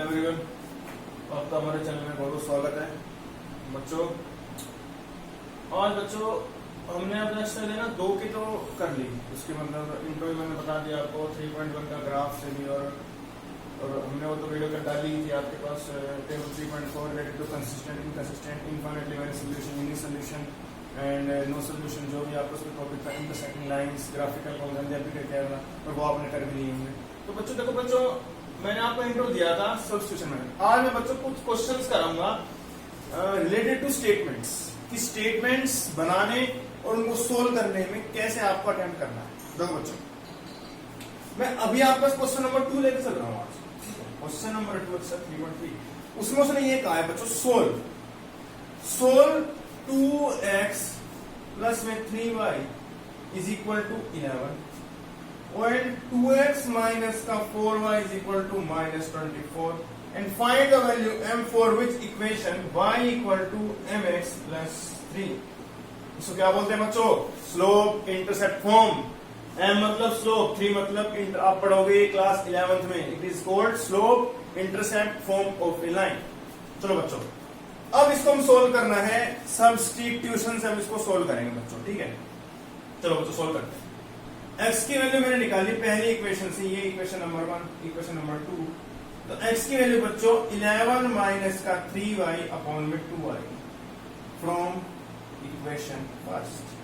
Hello everyone, आपका हमारे channel में बहुत बहुत स्वागत है। बच्चों आज हमने अपना स्टडी ना 2 की तो कर ली, उसके मतलब इंट्रो मैंने बता दिया आपको 3.1 का ग्राफ से भी, और हमने वो तो वीडियो कर डाली थी आपके पास table 3.4 related to consistent, inconsistent, infinitely very solution, unique solution and no solution, जो भी आपको उसमें टॉपिक था, इंटरसेक्टिंग लाइंस, ग्राफिकल कॉन्सेप्ट क्या था, और वो आपने कर भी लिए होंगे। तो बच्चों देखो बच्चों, मैंने आपको इंट्रो दिया था सब्स्टिट्यूशन में। आज मैं बच्चों कुछ क्वेश्चंस कराऊंगा रिलेटेड टू स्टेटमेंट्स, कि स्टेटमेंट्स बनाने और उनको सोल्व करने में कैसे आपको अटेम्प्ट करना है। देखो बच्चों, मैं अभी आपका क्वेश्चन नंबर 2 लेकर चल रहा हूँ आज। क्वेश्चन नंबर 2 3.3, उसमें उसने ये कहा है बच्चों, सोल्व 2x प्लस में 3y is equal to 11 and 2x minus का 4y is equal to minus 24 and find the value m for which equation y equal to mx plus 3। इसको क्या बोलते हैं बच्चों? Slope intercept form. m मतलब slope, 3 मतलब आप पढ़ोगे क्लास 11th में, it is called slope intercept form of A line. चलो बच्चों, अब इसको हम सोल्व करना है, सब्स्टिट्यूशन से हम इसको सोल्व करेंगे बच्चों, ठीक है। चलो बच्चों सोल्व करते हैं। x की वैल्यू मैंने निकाली पहली इक्वेशन से, ये इक्वेशन नंबर 1, इक्वेशन नंबर 2। तो x की वैल्यू बच्चों 11 माइनस का 3y अपॉन में 2y फ्रॉम इक्वेशन फर्स्ट,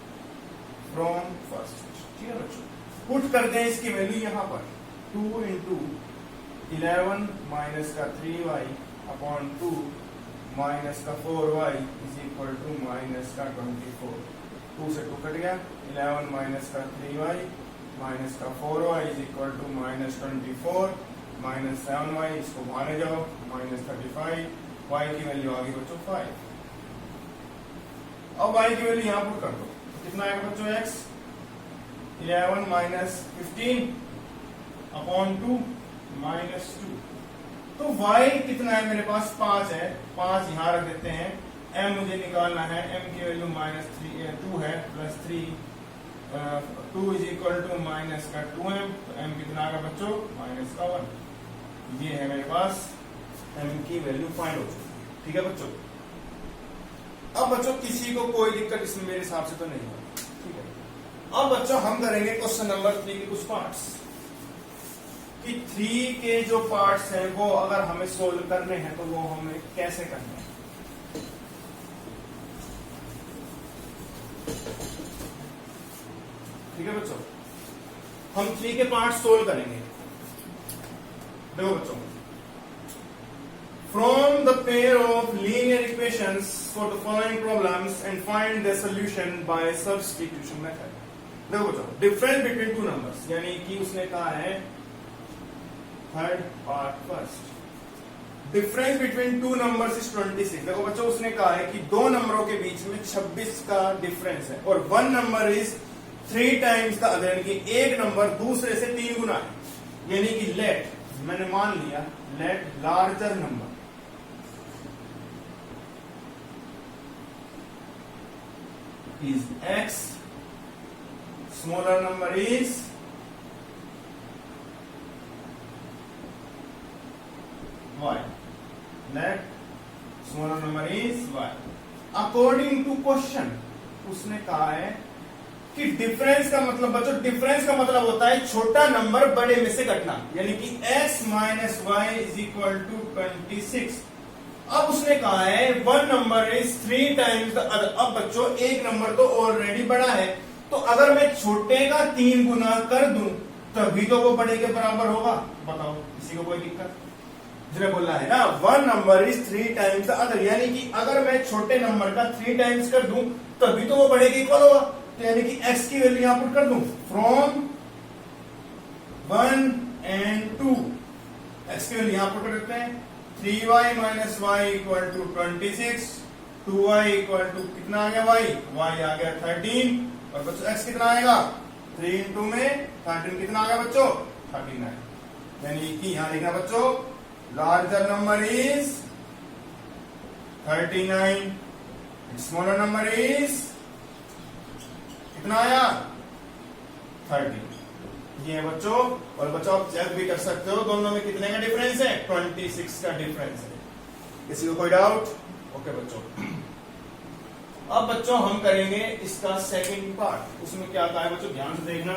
ठीक है बच्चों। पुट करते हैं इसकी वैल्यू यहां पर, 2 इंटू 11 माइनस का 3y अपॉन 2 माइनस का 4y is equal to minus का 24। 2 से 2 कट गया, 11 माइनस का 3y माइनस का 4y is equal to minus 24 minus 7y, इसको बाहर ले जाओ, माइनस 35, y की वैल्यू आ गई बच्चों 5। अब y की वैल्यू यहां पुट कर दो, कितना आएगा बच्चों x 11 माइनस 15 अपॉन 2 माइनस 2। तो y कितना है मेरे पास? 5 है, 5 यहां रख देते हैं। m मुझे निकालना है, m की वैल्यू माइनस 2 है, plus 3 2 is equal to minus का 2m, तो m कितना आएगा बच्चों? माइनस का 1। ये है मेरे पास m की वैल्यू फाइंड हो चुकी है, ठीक है बच्चों। अब बच्चों किसी को कोई दिक्कत इसमें मेरे हिसाब से तो नहीं होगी, ठीक है। अब बच्चों हम करेंगे क्वेश्चन नंबर 3 के कुछ पार्ट्स, कि 3 के जो पार्ट्स हैं वो अगर हमें सोल्व करने हैं तो वो हमें कैसे करने हैं। ठीक है बच्चों, हम 3 के पार्ट सोल्व करेंगे। देखो बच्चों, from the pair of linear equations for the following problems and find the solution bye substitution method. देखो बच्चों, डिफरेंस बिटवीन 2 नंबर्स, यानी कि उसने कहा है third part first, difference between 2 numbers is 26। देखो बच्चों, उसने कहा है कि 2 नंबरों के बीच में 26 का डिफरेंस है, और 1 number is 3 times the other, यानी कि एक नंबर दूसरे से 3 गुना है। यानी कि लेट, मैंने मान लिया, let larger number is x, smaller number is y, let smaller number is y। According to question उसने कहा है कि डिफरेंस का मतलब बच्चों, डिफरेंस का मतलब होता है छोटा नंबर बड़े में से घटना, यानी कि x minus Y is equal to 26। अब उसने कहा है 1 number is 3 times the other. अब बच्चों एक नंबर तो ऑलरेडी बड़ा है, तो अगर मैं छोटे का 3 गुना कर दूं तभी तो वो बड़े के बराबर होगा। बताओ, किसी को कोई दिक्कत? जिन्हें बोलना है ना 1 number is 3 times the other, यानी कि अगर मैं छोटे नंबर का 3 टाइम्स कर दूं तभी तो वो बड़े के इक्वल होगा। तो यानी कि x की वैल्यू यहां पुट कर दूं, फ्रॉम 1 and 2, x की वैल्यू यहां पुट कर देते हैं, 3y minus Y equal to 26, 2y equal to कितना आ गया y आ गया 13, और बच्चों x कितना आएगा? 3 इंटू में 13 कितना आ गया बच्चों? 39। यानी कि यहां लिखना बच्चों, larger number is 39, smaller number is कितना आया? 30। ये है बच्चों। और बच्चों आप चेक भी कर सकते हो दोनों में कितने का डिफरेंस है, 26 का डिफरेंस है। किसी को कोई डाउट? ओके बच्चों, अब बच्चों हम करेंगे इसका सेकंड पार्ट। उसमें क्या कहा है बच्चों, ध्यान से देखना।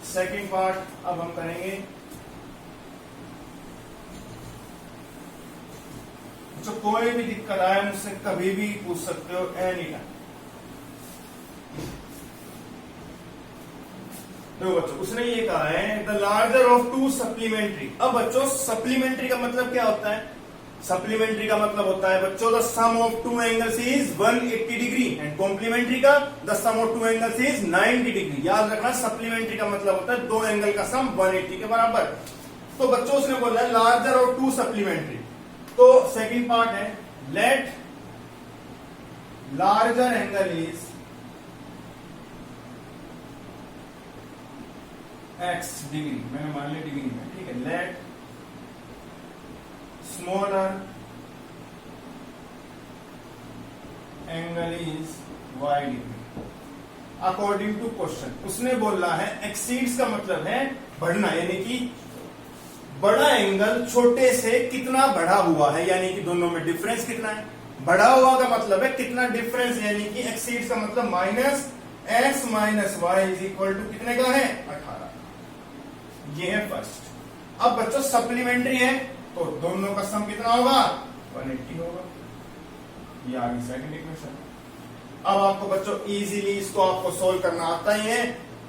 सेकंड पार्ट अब हम करेंगे बच्चों। कोई भी दिक्कत आए मुझसे कभी भी पूछ सकते हो, एनी टाइम। तो बच्चों उसने ये कहा है the larger of two supplementary. अब बच्चों सप्लीमेंट्री का मतलब क्या होता है? सप्लीमेंट्री का मतलब होता है बच्चों the sum of two angles is 180 degree and complementary का the sum of two angles is 90 degree. याद रखना, सप्लीमेंट्री का मतलब होता है दो एंगल का सम 180 के बराबर। तो बच्चों उसने बोला है लार्जर ऑफ टू सप्लीमेंट्री। तो सेकंड पार्ट है let larger angle is x degree, मैंने मान लिया डिग्री में, ठीक है। Let smaller angle is y degree according to question. उसने बोला है एक्सीड्स का मतलब है बढ़ना, यानी कि बड़ा एंगल छोटे से कितना बढ़ा हुआ है, यानी कि दोनों में डिफरेंस कितना है। बढ़ा हुआ का मतलब है कितना डिफरेंस, यानी कि एक्सीड्स का मतलब minus x minus Y is equal to कितने का है, 18। ये है फर्स्ट। अब बच्चों सप्लीमेंट्री है तो दोनों का सम कितना होगा, 180 होगा। ये आ गई सेकंड इक्वेशन। अब आपको बच्चों इजीली इसको आपको सोल्व करना आता ही है,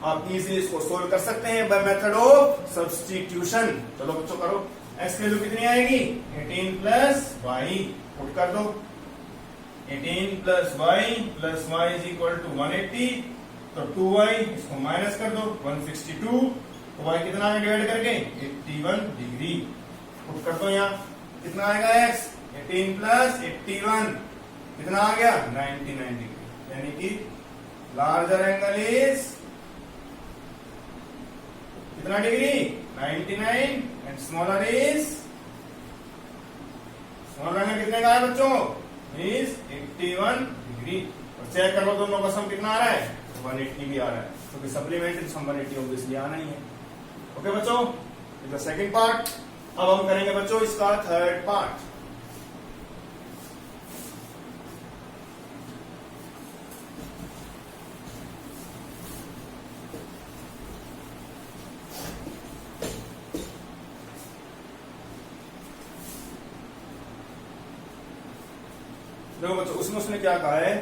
आप इजीली इसको सोल्व कर सकते हैं बाय मेथड ऑफ सब्स्टिट्यूशन। चलो बच्चों करो। x की वैल्यू कितनी आएगी, 18 प्लस वाई, पुट कर दो। 18 plus y is equal to 180, तो 2y इसको माइनस कर दो, 162। तो y कितना है डिवाइड करके, 81 डिग्री। पुट कर दो यहाँ, कितना आएगा x, 18 प्लस 81 कितना आ गया, 99 डिग्री। यानी कि लार्जर एंगल इज कितना degree, 99 and smaller is, smaller angle कितने का है बच्चों, इज 81 डिग्री। और चेक कर लो दोनों का सम कितना आ रहा है, 180 भी आ रहा है, क्योंकि सप्लीमेंट्री सम 180 ऑब्वियसली आना ही है। ओके बच्चों, इज द सेकंड पार्ट। अब हम करेंगे बच्चों इसका थर्ड पार्ट। देखो बच्चों उसमें उसने क्या कहा है,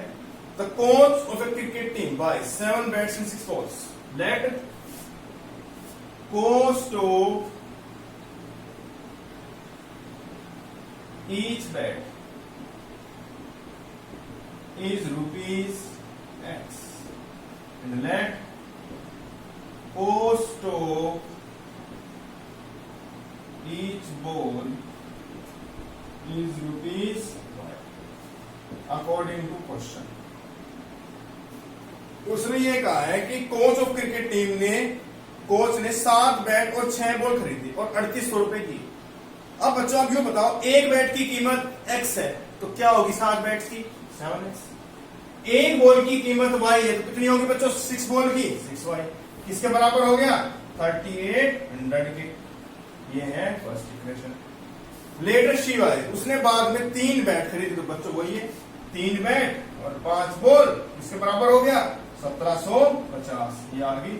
the coach of a cricket team buy 7 bats and 6 balls let cost of each bet is rupees x and let cost of each ball is rupees y according to question। उसने ये कहा है कि कोच ऑफ क्रिकेट टीम ने, coach ने 7 bat और 6 ball खरीदी और 3800 रुपए की। अब बच्चों आप यूं बताओ, एक बैट की कीमत x है तो क्या होगी 7 बैट्स की, 7x। एक बॉल की कीमत y है तो कितनी होगी बच्चों, 6 बॉल की 6y। किसके बराबर हो गया, 3800 के। ये है फर्स्ट इक्वेशन। लेटर शिवाय उसने बाद में 3 बैट खरीदी, तो बच्चों वही है 3 बैट और 5 बॉल, किसके बराबर हो गया, 1750। ये आ गई।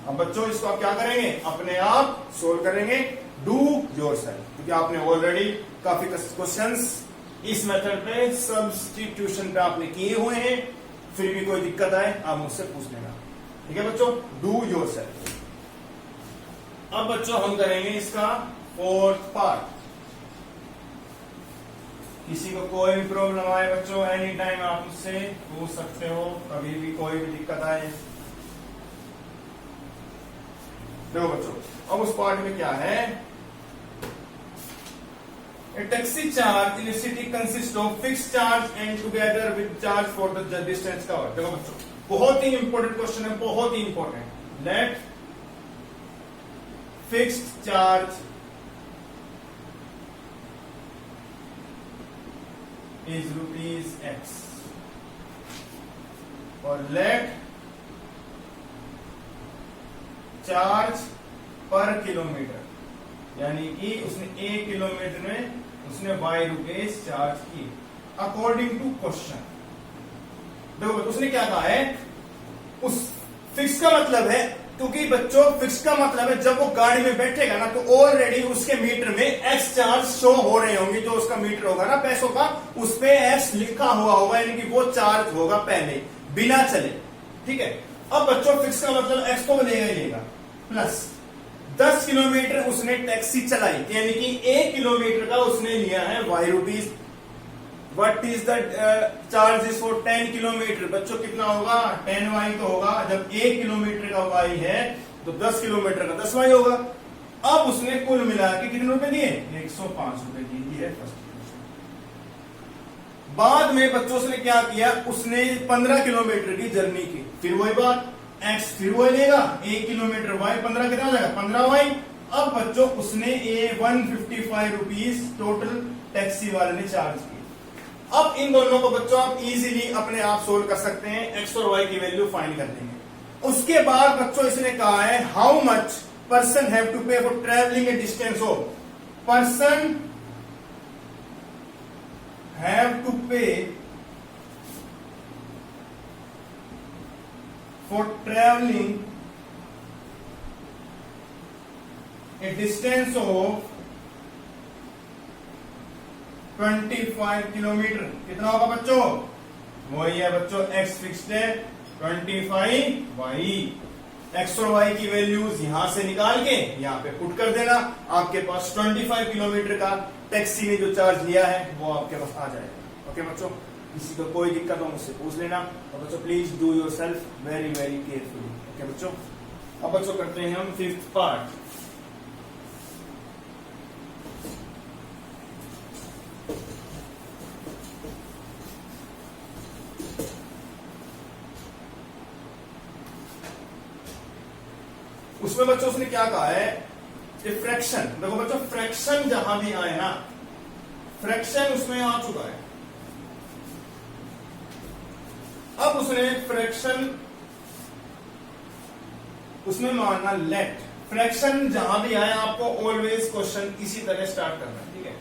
अब बच्चों इसको आप क्या करेंगे, अपने आप सोल्व करेंगे, डू योरसेल्फ, क्योंकि आपने ऑलरेडी काफी क्वेश्चंस इस मेथड पे सब्स्टिट्यूशन पे आपने किए हुए हैं। फिर भी कोई दिक्कत आए आप मुझसे पूछ लेना, ठीक है बच्चों, डू योरसेल्फ। अब बच्चों हम करेंगे इसका फोर्थ पार्ट। किसी को कोई भी प्रॉब्लम आए बच्चों एनी टाइम आप मुझसे पूछ सकते हो, कभी भी कोई भी दिक्कत आए। देखो बच्चों अब उस पार्ट में क्या है, a taxi charge in a city consists of fixed charge and together with charge for the distance covered। देखो बच्चों बहुत ही इंपॉर्टेंट क्वेश्चन है, बहुत ही important. Let fixed charge is rupees x और let चार्ज पर किलोमीटर, यानी कि उसने 1 किलोमीटर में उसने y रुपीज चार्ज की अकॉर्डिंग टू क्वेश्चन। देखो उसने क्या कहा है, उस फिक्स का मतलब है, क्योंकि बच्चों फिक्स का मतलब है जब वो गाड़ी में बैठेगा ना तो ऑलरेडी उसके मीटर में x चार्ज शो हो रहे होंगे, जो उसका मीटर होगा ना पैसों का उस पे x लिखा हुआ होगा, यानी कि वो चार्ज होगा पहले बिना चले। ठीक है, अब बच्चों फिक्स का मतलब x तो लेगा ही लेगा, प्लस 10 किलोमीटर उसने टैक्सी चलाई, यानी कि 1 किलोमीटर का उसने लिया है y rupees. What is the charges for 10 kilometre, बच्चों कितना होगा 10y तो होगा, जब 1 किलोमीटर का y है तो 10 किलोमीटर का 10y होगा। अब उसने कुल मिला के कितने रुपए दिए, 105 रुपए दिए है फर्स्ट। बाद में बच्चों उसने क्या किया, उसने 15 किलोमीटर की जर्नी की, फिर वही बात x फिर वही लेगा, 1 किलोमीटर y 15 कितना हो जाएगा 15y। अब बच्चों उसने 155 रुपीज टोटल टैक्सी वाले ने चार्ज की। अब इन दोनों को बच्चों आप इजीली अपने आप सोल्व कर सकते हैं, x और y की वैल्यू फाइंड कर देंगे। उसके बाद बच्चों इसने कहा है how much person have to pay for travelling a distance of, person have to pay for travelling a distance of 25 kilometre. कितना होगा बच्चों, वही है बच्चों x फिक्स्ड है 25y। x और y की वैल्यूज यहां से निकाल के यहां पे पुट कर देना, आपके पास 25 किलोमीटर का टैक्सी ने जो चार्ज लिया है वो आपके पास आ जाएगा। ओके बच्चों, किसी को कोई दिक्कत हो मुझसे पूछ लेना, और बच्चों please do your self very very carefully. Okay बच्चों, अब बच्चों करते हैं हम 5th पार्ट। उसमें बच्चों उसने क्या कहा है, फ्रैक्शन। देखो बच्चों फ्रैक्शन जहां भी आए ना, फ्रैक्शन उसमें आ चुका है। अब उसने फ्रैक्शन उसमें मानना लेट, फ्रैक्शन जहां भी आए आपको ऑलवेज क्वेश्चन इसी तरह स्टार्ट करना है। ठीक है,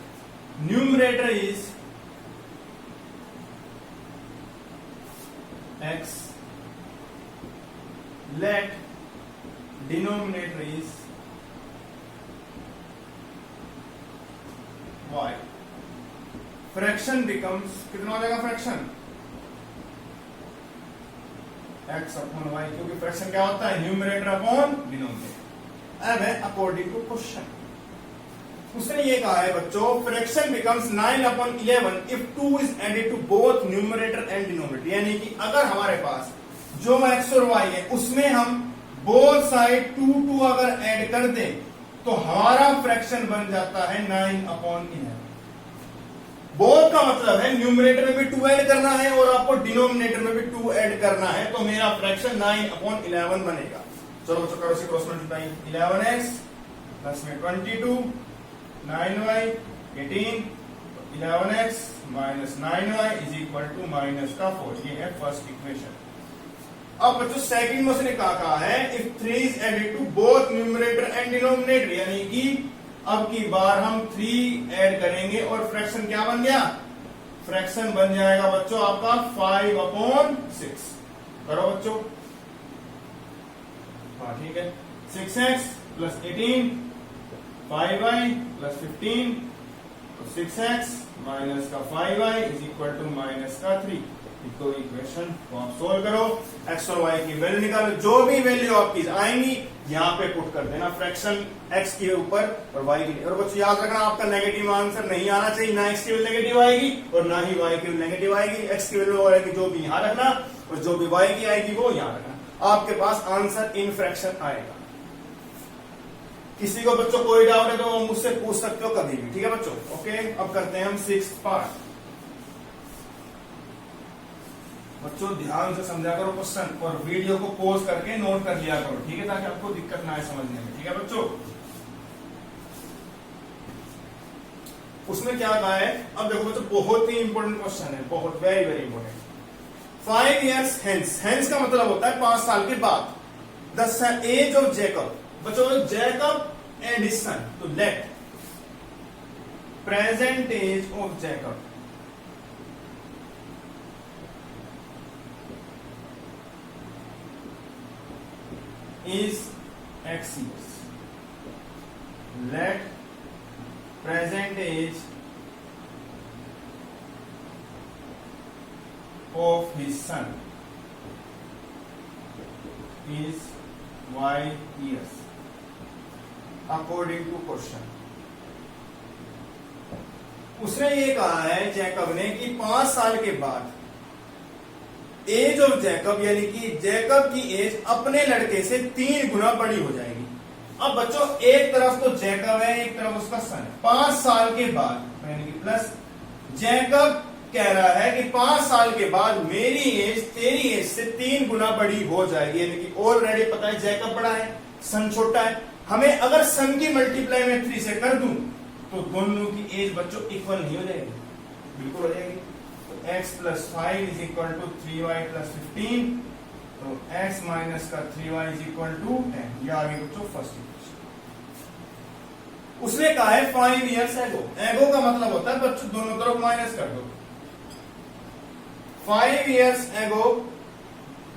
numerator is x, let denominator is y, fraction becomes कितना हो जाएगा फ्रैक्शन x अपॉन y, क्योंकि फ्रैक्शन क्या होता है न्यूमरेटर अपॉन डिनोमिनेटर। अब है अकॉर्डिंग टू क्वेश्चन, उसने ये कहा है बच्चों fraction becomes 9 upon 11 if 2 is added to both numerator and denominator, यानी कि अगर हमारे पास जो x और y है उसमें हम बोथ साइड 2 अगर ऐड कर दें तो हमारा फ्रैक्शन बन जाता है 9 अपॉन 11। बोथ का मतलब है न्यूमरेटर में भी 2 ऐड करना है और आपको डिनोमिनेटर में भी 2 ऐड करना है, तो मेरा फ्रैक्शन 9 अपॉन 11 बनेगा। चलो बच्चों करो क्रॉस मल्टीप्लाई, 11x प्लस में 22 9y 18, 11x minus 9y is equal to minus का 4। ये है फर्स्ट इक्वेशन। अब बच्चों सेकंड में उसने कहा है if 3 is added to both numerator and denominator, यानी कि अब की बार हम 3 ऐड करेंगे और फ्रैक्शन क्या बन गया, फ्रैक्शन बन जाएगा बच्चों आपका 5 अपॉन 6। करो बच्चों, हाँ ठीक है, 6x प्लस 18 5y प्लस 15 तो 6x माइनस का 5y is equal to minus का 3। तो इक्वेशन को आप सोल्व करो, x और y की वैल्यू निकालो, जो भी वैल्यू आपकी आएंगी यहाँ पे पुट कर देना, फ्रैक्शन x के ऊपर और y की। और बच्चों याद रखना आपका नेगेटिव आंसर नहीं आना चाहिए, ना x की वैल्यू नेगेटिव आएगी और ना ही y की वैल्यू नेगेटिव आएगी। x की वैल्यू आएगी जो भी यहाँ रखना और जो भी y की आएगी वो यहाँ रखना, आपके पास आंसर इन फ्रैक्शन आएगा। किसी को बच्चों कोई डाउट है तो मुझसे पूछ सकते हो कभी भी, ठीक है बच्चों। ओके, अब करते हैं हम 6th पार्ट। बच्चों ध्यान से समझा करो क्वेश्चन और वीडियो को पॉज करके नोट कर लिया करो, ठीक है, ताकि आपको दिक्कत ना आए समझने में, ठीक है बच्चों। उसमें क्या कहा है, अब देखो बच्चों बहुत ही इंपॉर्टेंट क्वेश्चन है, बहुत very very important. 5 years hence, hence का मतलब होता है 5 साल के बाद, द एज ऑफ जैकब, बच्चों जैकब एंड हिज सन, तो let present age of Jacob is x years. Let present age of his son is y years according to question. उसने ये कहा है जैकब ने कि 5 साल के बाद एज ऑफ जैकब यानी कि जैकब की एज अपने लड़के से 3 गुना बड़ी हो जाएगी। अब बच्चों एक तरफ तो जैकब है, एक तरफ उसका सन है। 5 साल के बाद यानी कि प्लस जैकब कह रहा है कि 5 साल के बाद मेरी एज तेरी एज से 3 गुना बड़ी हो जाएगी, यानी कि ऑलरेडी पता है जैकब बड़ा है, सन छोटा है। हमें अगर सन की मल्टीप्लाई में 3 से कर दूं तो दोनों की एज बच्चों इक्वल नहीं हो जाएगी, बिल्कुल हो जाएगी। x plus 5 is equal to 3y plus 15, तो x minus का 3y is equal to 10। ये आगे बच्चों फर्स्ट इक्वेशन। उसने कहा है 5 years ago, एगो का मतलब होता है बच्चों दोनों तरफ माइनस कर दो। 5 years ago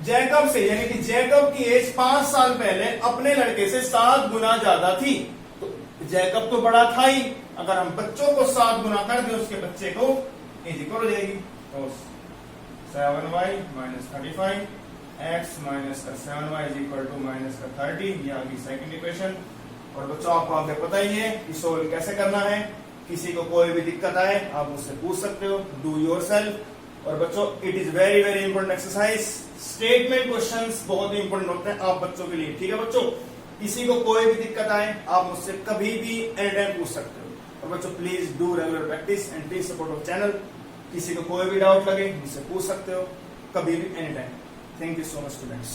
जैकब से यानी कि जैकब की एज 5 साल पहले अपने लड़के से 7 गुना ज्यादा थी, तो जैकब तो बड़ा था ही, अगर हम बच्चों को 7 गुना कर दें उसके बच्चे को एज इक्वल हो जाएगी। तो 7y माइनस 35 x माइनस का 7y is equal to minus का 30। ये आ गई सेकंड इक्वेशन। और बच्चों आपको आगे पता ही है कि सोल्व कैसे करना है। किसी को कोई भी दिक्कत आए आप मुझसे पूछ सकते हो, डू योरसेल्फ। और बच्चों it is very very important exercise, statement questions बहुत ही इंपॉर्टेंट होते हैं आप बच्चों के लिए, ठीक है बच्चों। किसी को कोई भी दिक्कत आए आप मुझसे कभी भी एनी टाइम पूछ सकते हो। और बच्चों please do regular practice and please support our channel. किसी को कोई भी डाउट लगे मुझसे पूछ सकते हो कभी भी any time. Thank you so much students.